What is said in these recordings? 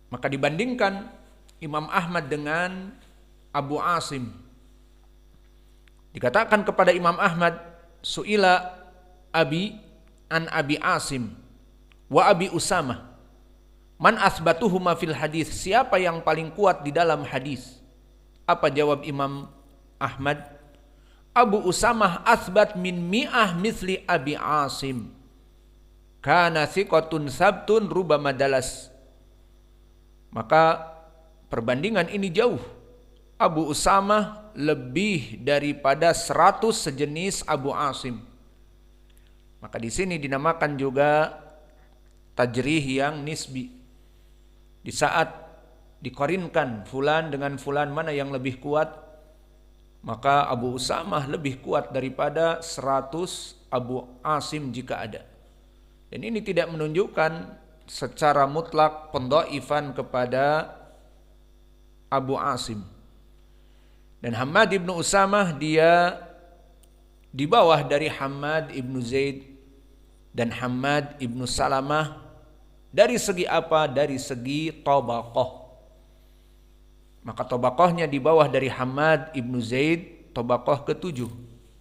Maka dibandingkan Imam Ahmad dengan Abu Asim. Dikatakan kepada Imam Ahmad, su'ila abi an Abi Asim wa Abi Usamah, man asbatuhuma fil hadis, siapa yang paling kuat di dalam hadis? Apa jawab Imam Ahmad? Abu Usamah asbat min mi'ah misli Abi Asim, kana thiqatun sabtun rubama dalas. Maka perbandingan ini jauh. Abu Usamah lebih daripada 100 sejenis Abu Asim. Maka di sini dinamakan juga tajrih yang nisbi. Di saat dikorinkan fulan dengan fulan mana yang lebih kuat, maka Abu Usamah lebih kuat daripada 100 Abu Asim jika ada. Dan ini tidak menunjukkan secara mutlak pendhaifan kepada Abu Asim. Dan Hammad ibnu Usamah dia di bawah dari Hammad ibnu Zaid dan Hammad ibnu Salamah. Dari segi apa? Dari segi tabaqah. Maka tabaqahnya di bawah dari Hammad ibnu Zaid, tabaqah ke-7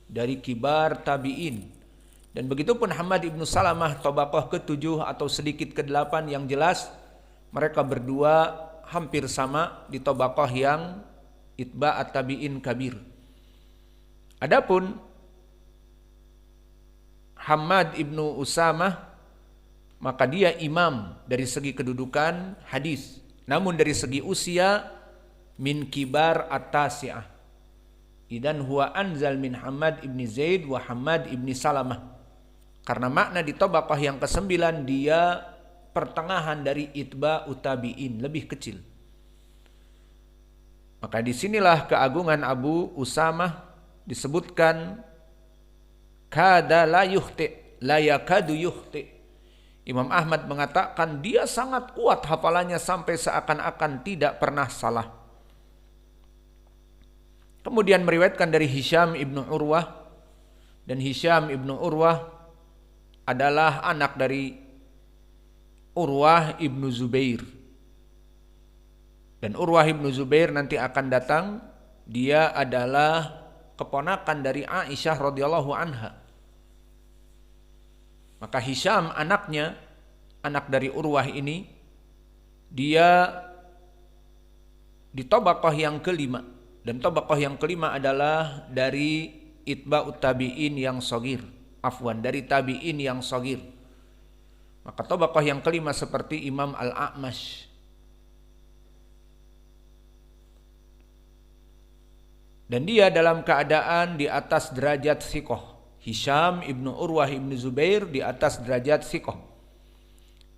dari kibar tabi'in. Dan begitu pun Hammad ibnu Salamah, tabaqah ke-7 atau sedikit ke-8, yang jelas mereka berdua hampir sama di tabaqah yang itba'at tabi'in kabir. Adapun Hammad ibnu Usamah, maka dia imam dari segi kedudukan hadis, namun dari segi usia min kibar at-tasi'ah. Idan huwa anzal min Hammad ibni Zaid wa Hammad ibni Salamah. Karena makna di tabaqah yang ke-9 dia pertengahan dari itba'ut tabi'in, lebih kecil. Maka disinilah keagungan Abu Usamah disebutkan kada la yukhti, la yakadu yukhti. Imam Ahmad mengatakan dia sangat kuat hafalannya sampai seakan-akan tidak pernah salah. Kemudian meriwayatkan dari Hisham ibnu Urwah, dan Hisham ibnu Urwah adalah anak dari Urwah ibnu Zubair. Dan Urwah ibnu Zubair nanti akan datang, dia adalah keponakan dari Aisyah radhiyallahu anha. Maka Hisham anaknya, anak dari Urwah ini, dia di tabaqah yang kelima. Dan tabaqah yang kelima adalah dari itba'ut tabi'in yang shagir. Dari tabi'in yang shagir. Maka tabaqah yang kelima seperti Imam Al-A'mash. Dan dia dalam keadaan di atas derajat thiqah. Hisham ibnu Urwah ibnu Zubair di atas derajat thiqah.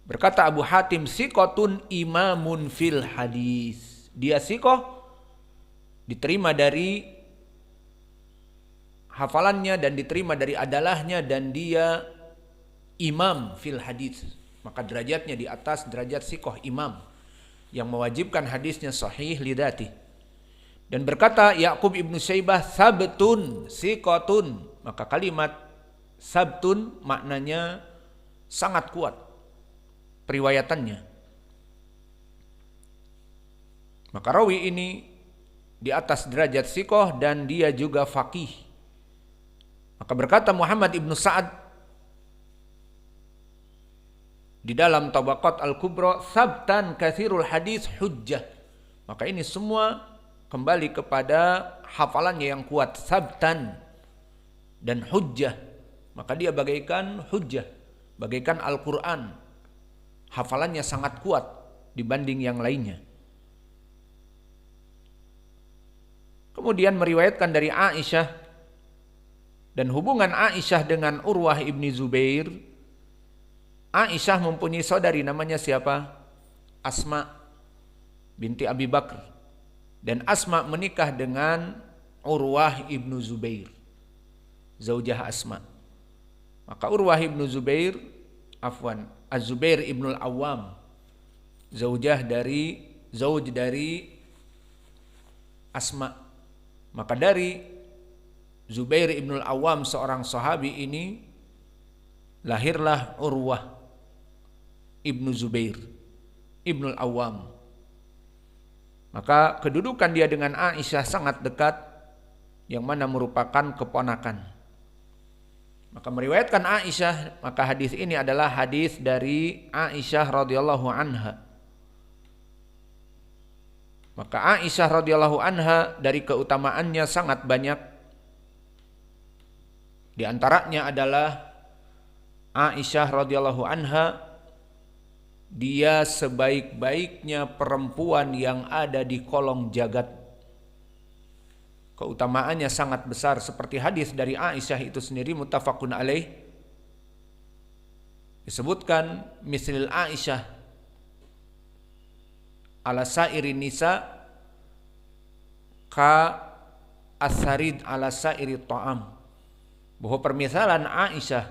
Berkata Abu Hatim, thiqatun imamun fil hadis. Dia thiqah, diterima dari hafalannya dan diterima dari adalahnya, dan dia imam fil hadis. Maka derajatnya di atas derajat thiqah, imam yang mewajibkan hadisnya sahih lidati. Dan berkata Ya'qub ibnu Syaibah, sabtun thiqatun. Maka kalimat sabtun maknanya sangat kuat periwayatannya. Maka rawi ini di atas derajat thiqah dan dia juga faqih. Maka berkata Muhammad ibnu Sa'ad di dalam Tabaqat Al-Kubra, sabtan katsirul hadis hujjah. Maka ini semua kembali kepada hafalannya yang kuat, sabtan dan hujjah. Maka dia bagaikan hujjah, bagaikan Al-Quran. Hafalannya sangat kuat dibanding yang lainnya. Kemudian meriwayatkan dari Aisyah, dan hubungan Aisyah dengan Urwah ibni Zubair, Aisyah mempunyai saudari namanya siapa? Asma binti Abi Bakr. Dan Asma menikah dengan Urwah ibnu Zubair, zaujah Asma. Maka Urwah ibnu Zubair, Az-Zubair ibnu Al-Awwam, zauj dari Asma. Maka dari Zubair ibn al-Awwam, seorang sahabi ini, lahirlah Urwah ibnu Zubair ibn al-Awwam. Maka kedudukan dia dengan Aisyah sangat dekat, yang mana merupakan keponakan. Maka meriwayatkan Aisyah, maka hadis ini adalah hadis dari Aisyah radhiyallahu anha. Maka Aisyah radhiyallahu anha dari keutamaannya sangat banyak. Di antaranya adalah Aisyah radhiyallahu anha, dia sebaik-baiknya perempuan yang ada di kolong jagat. Keutamaannya sangat besar, seperti hadis dari Aisyah itu sendiri muttafaqun alaih. Disebutkan mislil Aisyah ala sairi nisa ka asarid ala sairi ta'am. Bahwa permisalan Aisyah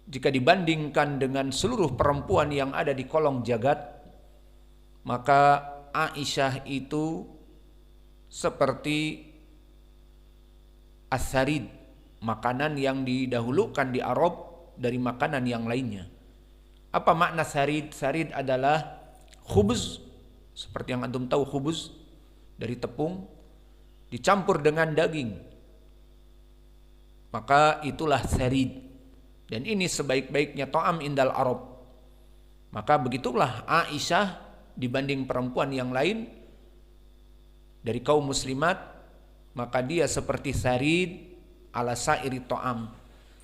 jika dibandingkan dengan seluruh perempuan yang ada di kolong jagat, maka Aisyah itu seperti asarid, makanan yang didahulukan di Arab dari makanan yang lainnya. Apa makna sarid? Sarid adalah khubuz, seperti yang antum tahu khubuz dari tepung dicampur dengan daging. Maka itulah sarid. Dan ini sebaik-baiknya ta'am indal Arab. Maka begitulah Aisyah dibanding perempuan yang lain dari kaum muslimat, maka dia seperti sarid ala sairi ta'am,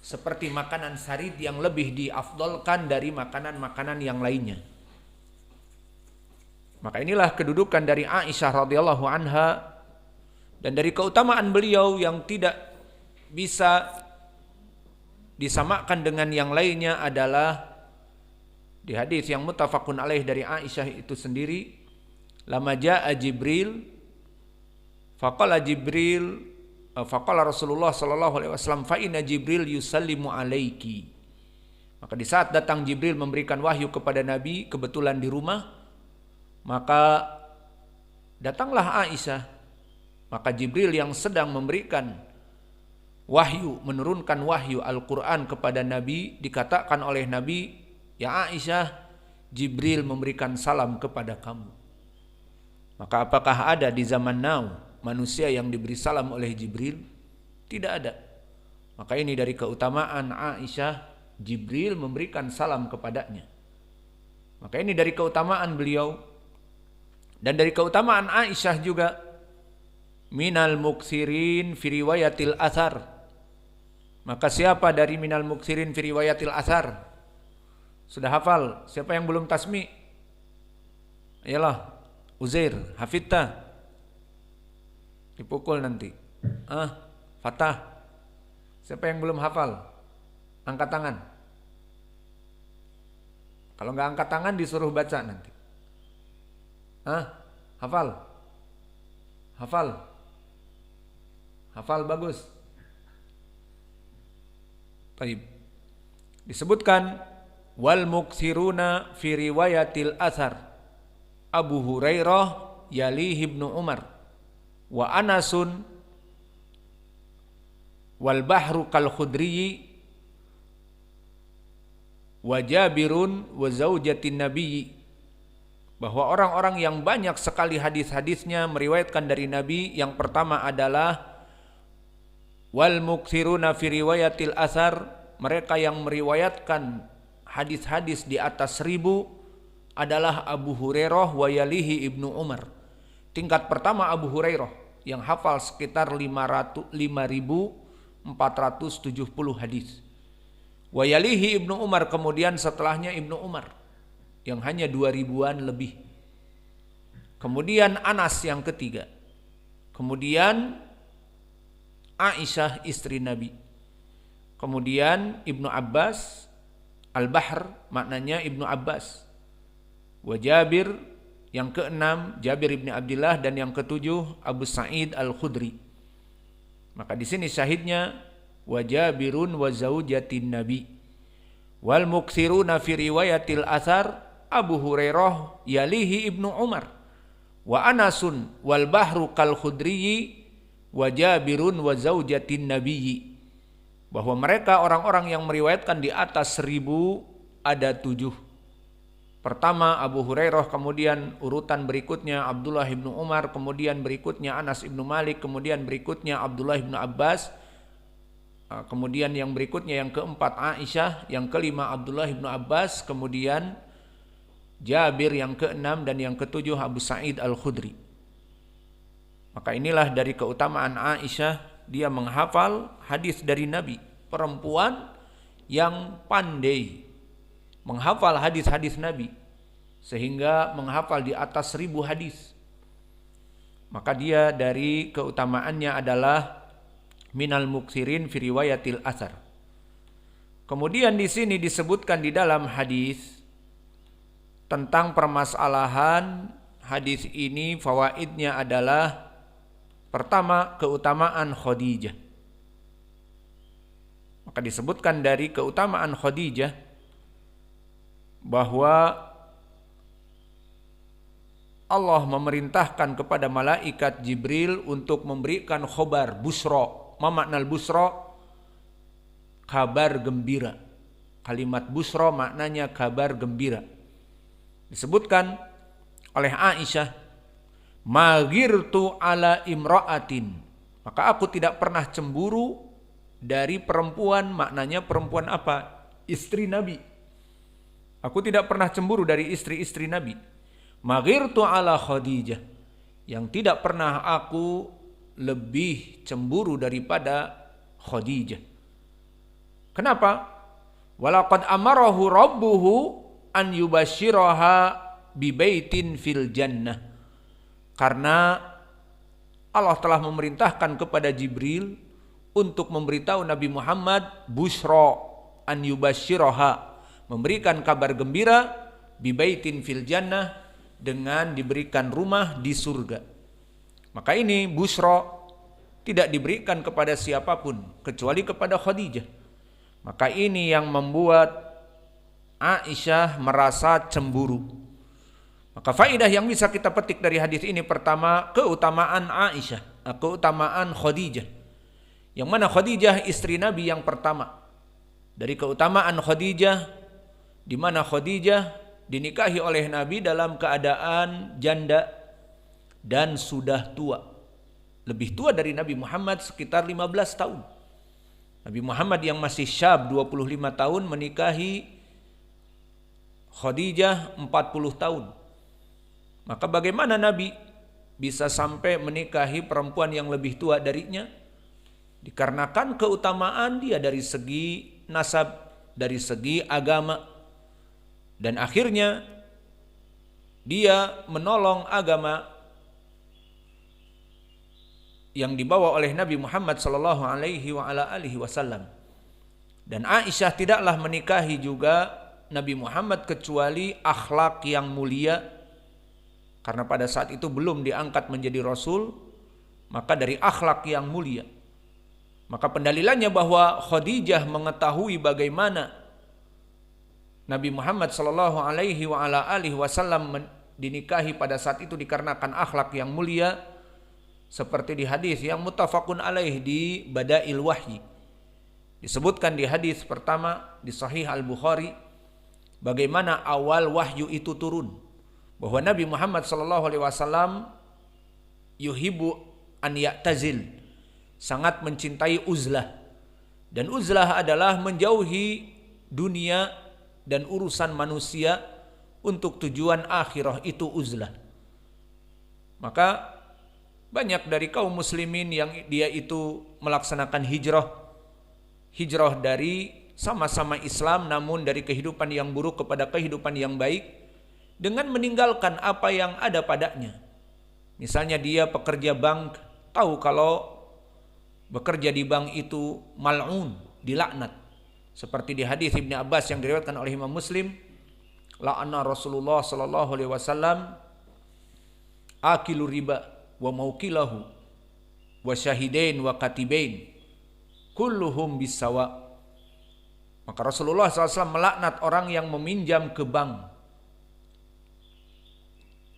seperti makanan sarid yang lebih diafdolkan dari makanan-makanan yang lainnya. Maka inilah kedudukan dari Aisyah radhiyallahu anha, dan dari keutamaan beliau yang tidak bisa disamakan dengan yang lainnya adalah di hadis yang muttafaqun alaih dari Aisyah itu sendiri, lama jaa Jibril faqala Rasulullah sallallahu alaihi wasallam fa inna Jibril yusallimu alaiki. Maka di saat datang Jibril memberikan wahyu kepada Nabi, kebetulan di rumah, maka datanglah Aisyah. Maka Jibril yang sedang memberikan wahyu, menurunkan wahyu Al-Quran kepada Nabi, dikatakan oleh Nabi, ya Aisyah, Jibril memberikan salam kepada kamu. Maka apakah ada di zaman now manusia yang diberi salam oleh Jibril? Tidak ada. Maka ini dari keutamaan Aisyah, Jibril memberikan salam kepadanya. Maka ini dari keutamaan beliau. Dan dari keutamaan Aisyah juga, minal muksirin fi riwayatil athar. Maka siapa dari minal muksirin fi riwayatil athar? Sudah hafal? Siapa yang belum tasmi? Ayolah, Uzair, hafidta. Dipukul nanti. Fatah. Siapa yang belum hafal? Angkat tangan. Kalau nggak angkat tangan disuruh baca nanti. Hafal. Hafal. Hafal bagus. Baik. Disebutkan wal muksiruna fi riwayatil athar Abu Hurairah yalihi Ibnu Umar wa Anasun wal bahru kal khudri wa Jabirun wa zaujatin Nabi. Bahwa orang-orang yang banyak sekali hadis-hadisnya meriwayatkan dari Nabi, yang pertama adalah wal mukthiruna fi riwayatil athar, mereka yang meriwayatkan hadis-hadis di atas 1000 adalah Abu Hurairah wa yalihi Ibnu Umar. Tingkat pertama Abu Hurairah yang hafal sekitar 5.470 hadis. Wa yalihi Ibnu Umar, kemudian setelahnya Ibnu Umar yang hanya 2000-an lebih. Kemudian Anas yang ketiga. Kemudian Aisyah istri Nabi. Kemudian Ibnu Abbas, Al-Bahr maknanya Ibnu Abbas. Wa Jabir yang keenam Jabir ibn Abdullah, dan yang ketujuh Abu Sa'id Al-Khudri. Maka di sini syahidnya wa Jabirun wa zaujatin Nabi. Wal muktsiruna fi riwayatil athar Abu Hurairah yalihi Ibnu Umar wa Anasun wal bahru kal khudri wa Jabirun wa zaujatin Nabi. Bahwa mereka orang-orang yang meriwayatkan di atas 1000 ada 7. Pertama Abu Hurairah, kemudian urutan berikutnya Abdullah ibnu Umar, kemudian berikutnya Anas ibnu Malik, kemudian berikutnya Abdullah ibnu Abbas, kemudian yang berikutnya yang keempat Aisyah, yang kelima Abdullah ibnu Abbas, kemudian Jabir yang keenam, dan yang ketujuh Abu Sa'id Al-Khudri. Maka inilah dari keutamaan Aisyah, dia menghafal hadis dari Nabi, perempuan yang pandai menghafal hadis-hadis Nabi, sehingga menghafal di atas 1000 hadis. Maka dia dari keutamaannya adalah minal muksirin fi riwayatil athar. Kemudian di sini disebutkan di dalam hadis tentang permasalahan hadis ini, fawaidnya adalah pertama keutamaan Khadijah. Maka disebutkan dari keutamaan Khadijah bahwa Allah memerintahkan kepada malaikat Jibril untuk memberikan khobar busra. Ma maknal busra? Kabar gembira. Kalimat busra maknanya kabar gembira. Disebutkan oleh Aisyah, "Maghirtu ala imra'atin." Maka aku tidak pernah cemburu dari perempuan, maknanya perempuan apa? Istri Nabi. Aku tidak pernah cemburu dari istri-istri Nabi. Maghirtu ala Khadijah. Yang tidak pernah aku lebih cemburu daripada Khadijah. Kenapa? Walaqad amarahu rabbuhu an yubashiraha bibaitin fil jannah. Karena Allah telah memerintahkan kepada Jibril untuk memberitahu Nabi Muhammad busyra an yubashiraha, memberikan kabar gembira bibaitin fil jannah, dengan diberikan rumah di surga. Maka ini busra tidak diberikan kepada siapapun kecuali kepada Khadijah. Maka ini yang membuat Aisyah merasa cemburu. Maka faedah yang bisa kita petik dari hadis ini, pertama keutamaan Aisyah, keutamaan Khadijah. Yang mana Khadijah istri Nabi yang pertama. Dari keutamaan Khadijah, di mana Khadijah dinikahi oleh Nabi dalam keadaan janda dan sudah tua. Lebih tua dari Nabi Muhammad sekitar 15 tahun. Nabi Muhammad yang masih syab 25 tahun menikahi Khadijah 40 tahun. Maka bagaimana Nabi bisa sampai menikahi perempuan yang lebih tua darinya? Dikarenakan keutamaan dia dari segi nasab, dari segi agama. Dan akhirnya dia menolong agama yang dibawa oleh Nabi Muhammad sallallahu alaihi wasallam. Dan Aisyah tidaklah menikahi juga Nabi Muhammad kecuali akhlak yang mulia, karena pada saat itu belum diangkat menjadi rasul, maka dari akhlak yang mulia. Maka pendalilannya bahwa Khadijah mengetahui bagaimana Nabi Muhammad sallallahu alaihi wasallam dinikahi pada saat itu dikarenakan akhlak yang mulia, seperti di hadis yang muttafaqun alaih di Badail Wahyi. Disebutkan di hadis pertama di Sahih Al-Bukhari bagaimana awal wahyu itu turun, bahwa Nabi Muhammad sallallahu alaihi wasallam yuhibbu an ya'tazil, sangat mencintai uzlah. Dan uzlah adalah menjauhi dunia dan urusan manusia untuk tujuan akhirah, itu uzlah. Maka banyak dari kaum muslimin yang dia itu melaksanakan hijrah dari sama-sama Islam namun dari kehidupan yang buruk kepada kehidupan yang baik, dengan meninggalkan apa yang ada padanya. Misalnya dia pekerja bank, tahu kalau bekerja di bank itu mal'un, dilaknat. Seperti di hadis Ibnu Abbas yang diriwayatkan oleh Imam Muslim, la'anna Rasulullah sallallahu alaihi wasallam akilu riba wa maukilahu wa syahidain wa katibain kulluhum bisawa. Maka Rasulullah SAW melaknat orang yang meminjam ke bank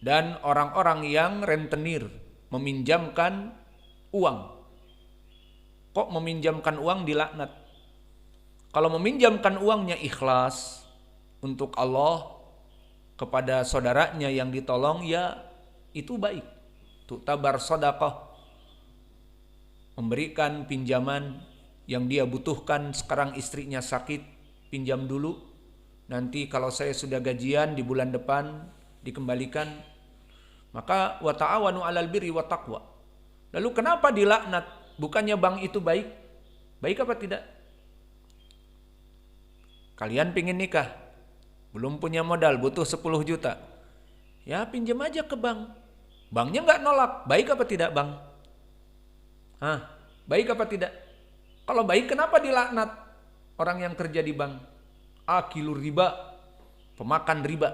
dan orang-orang yang rentenir, meminjamkan uang. Kok meminjamkan uang dilaknat? Kalau meminjamkan uangnya ikhlas untuk Allah, kepada saudaranya yang ditolong, ya itu baik. Tu'tabar sedekah. Memberikan pinjaman yang dia butuhkan, sekarang istrinya sakit, pinjam dulu. Nanti kalau saya sudah gajian di bulan depan dikembalikan. Maka wa ta'awanu 'alal birri wat taqwa. Lalu kenapa dilaknat? Bukannya bank itu baik? Baik apa tidak? Kalian pingin nikah, belum punya modal, butuh 10 juta. Ya pinjam aja ke bank. Banknya nggak nolak. Baik apa tidak bang? Hah, baik apa tidak? Kalau baik kenapa dilaknat orang yang kerja di bank? Akilur riba, pemakan riba.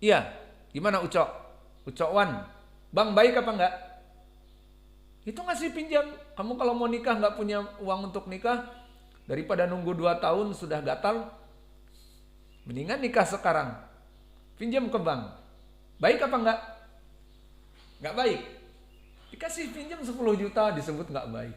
Iya, gimana Ucok? Ucok Wan, bang baik apa enggak? Itu ngasih pinjam. Kamu kalau mau nikah nggak punya uang untuk nikah, daripada nunggu 2 tahun sudah gatal, mendingan nikah sekarang. Pinjam ke bank. Baik apa enggak? Enggak baik. Dikasih pinjam 10 juta disebut enggak baik.